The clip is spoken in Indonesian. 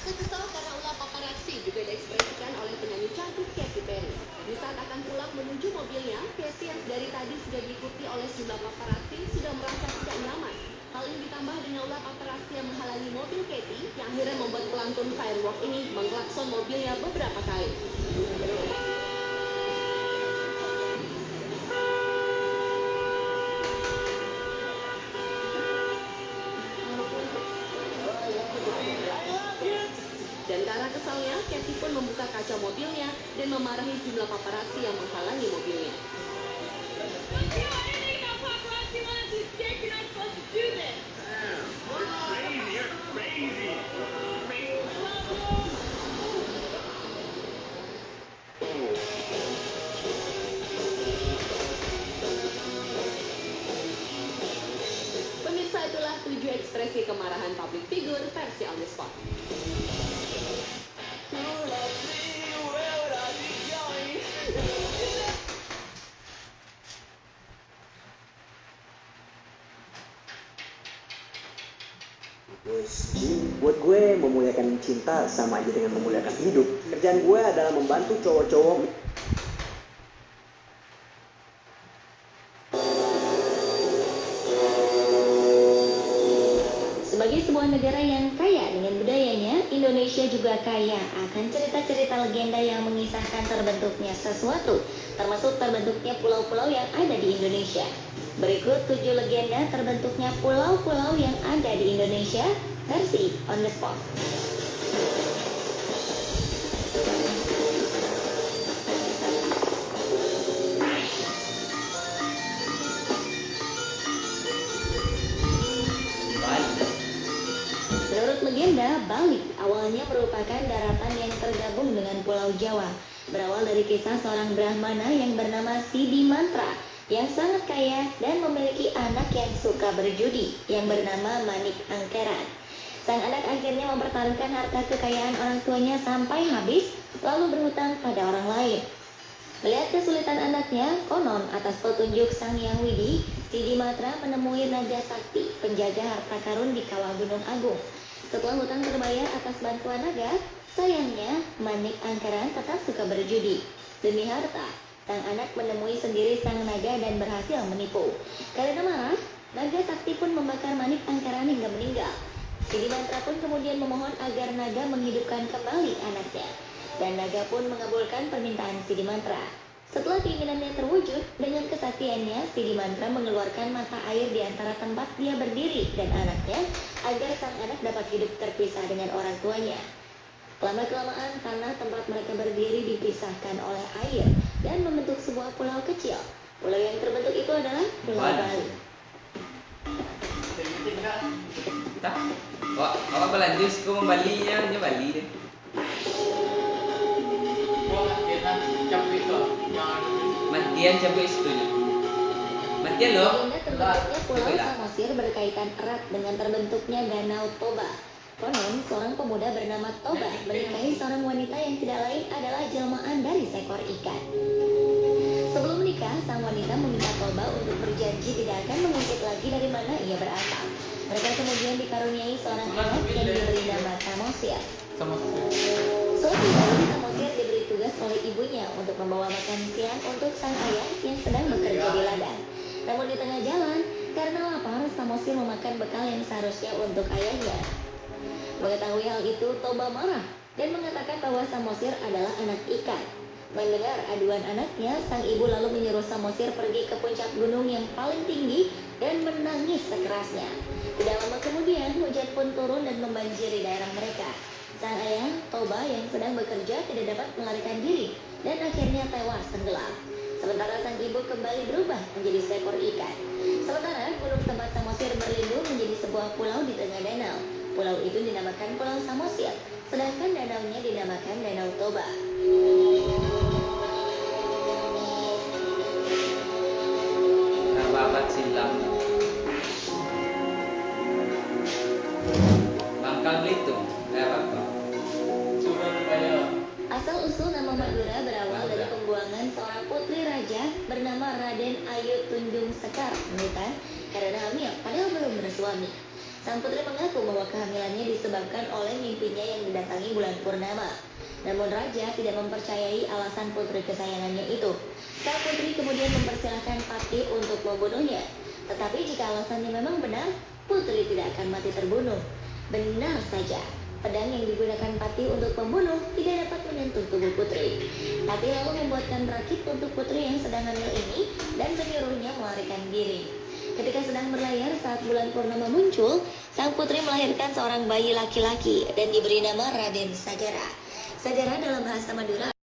Rasa kesal karena ulah paparazzi juga diekspresikan oleh penyanyi cantik Katy Perry. Di saat akan pulang menuju mobilnya, Katy yang dari tadi sudah diikuti oleh sejumlah paparazzi sudah merasa tidak nyaman. Hal ini ditambah dengan ulah paparazzi yang menghalangi mobil Katy yang akhirnya membuat pelantun firework ini mengklakson mobilnya beberapa kali. Dan karena kesalnya, Katy pun membuka kaca mobilnya dan memarahi jumlah paparazzi yang menghalangi mobilnya. Pemirsa, itulah 7 ekspresi kemarahan public figure versi On The Spot. Buat gue memuliakan cinta sama aja dengan memuliakan hidup. Kerjaan gue adalah membantu cowok-cowok. Sebagai sebuah negara yang kaya dengan budayanya, Indonesia juga kaya akan cerita-cerita legenda yang mengisahkan terbentuknya sesuatu, termasuk terbentuknya pulau-pulau yang ada di Indonesia. Berikut 7 legenda terbentuknya pulau-pulau yang ada di Indonesia versi On The Spot. Menurut legenda, Bali awalnya merupakan daratan yang tergabung dengan Pulau Jawa. Berawal dari kisah seorang Brahmana yang bernama Sidi Mantra yang sangat kaya dan memiliki anak yang suka berjudi yang bernama Manik Angkeran. Sang anak akhirnya mempertaruhkan harta kekayaan orang tuanya sampai habis, lalu berhutang pada orang lain. Melihat kesulitan anaknya, konon atas petunjuk Sang Hyang Widi, Sidi Mantra menemui Naga Sakti, penjaga harta karun di kawah Gunung Agung. Setelah hutang terbayar atas bantuan naga, sayangnya Manik Angkeran tetap suka berjudi. Demi harta, sang anak menemui sendiri sang naga dan berhasil menipu. Karena marah, Naga Sakti pun membakar Manik Angkeran hingga meninggal. Sidi Mantra pun kemudian memohon agar naga menghidupkan kembali anaknya. Dan naga pun mengabulkan permintaan Sidi Mantra. Setelah keinginannya terwujud, dengan kesaktiannya, Sidi Mantra mengeluarkan mata air di antara tempat dia berdiri dan anaknya, agar sang anak dapat hidup terpisah dengan orang tuanya. Lama-kelamaan, tanah tempat mereka berdiri dipisahkan oleh air dan membentuk sebuah pulau kecil. Pulau yang terbentuk itu adalah Pulau Bali. Awak berlanjut ke Bali-nya, Bali deh. Mantian cabut itu nih. Mantian loh. Legenda terbentuknya Pulau Samosir berkaitan erat dengan terbentuknya Danau Toba. Konon, seorang pemuda bernama Toba menikahi seorang wanita yang tidak lain adalah jelmaan dari seekor ikan. Sebelum menikah, sang wanita meminta Toba untuk berjanji tidak akan mengungkit lagi dari mana ia berasal. Mereka kemudian dikaruniai seorang anak yang diberi nama Samosir. Suatu hari, Samosir diberi tugas oleh ibunya untuk membawa makan siang untuk sang ayah yang sedang bekerja di ladang. Namun di tengah jalan, karena lapar, Samosir memakan bekal yang seharusnya untuk ayahnya. Mengetahui hal itu, Toba marah dan mengatakan bahwa Samosir adalah anak ikan. Mendengar aduan anaknya, sang ibu lalu menyuruh Samosir pergi ke puncak gunung yang paling tinggi dan menangis sekerasnya. Tidak lama kemudian, hujan pun turun dan membanjiri daerah mereka. Sang ayah, Toba, yang sedang bekerja tidak dapat melarikan diri dan akhirnya tewas tenggelam. Sementara sang ibu kembali berubah menjadi seekor ikan. Sementara gunung tempat Samosir berlindung menjadi sebuah pulau di tengah danau. Pulau itu dinamakan Pulau Samosir, sedangkan danaunya dinamakan Danau Toba. Babat silam. Bangkal Belitung. Apa? Asal-usul nama Madura berawal dari pembuangan seorang putri raja bernama Raden Ayu Tunjung Sekar, Blitar, karena hamil padahal belum bersuami. Sang putri mengaku bahwa kehamilannya disebabkan oleh mimpinya yang didatangi bulan purnama. Namun raja tidak mempercayai alasan putri kesayangannya itu. Sang putri kemudian mempersilahkan Patih untuk membunuhnya. Tetapi jika alasannya memang benar, putri tidak akan mati terbunuh. Benar saja, pedang yang digunakan Patih untuk membunuh tidak dapat menyentuh tubuh putri. Patih lalu membuatkan rakit untuk putri yang sedang hamil ini dan menyuruhnya melarikan diri. Ketika sedang berlayar saat bulan purnama muncul, sang putri melahirkan seorang bayi laki-laki dan diberi nama Raden Sajara. Sajara dalam bahasa Madura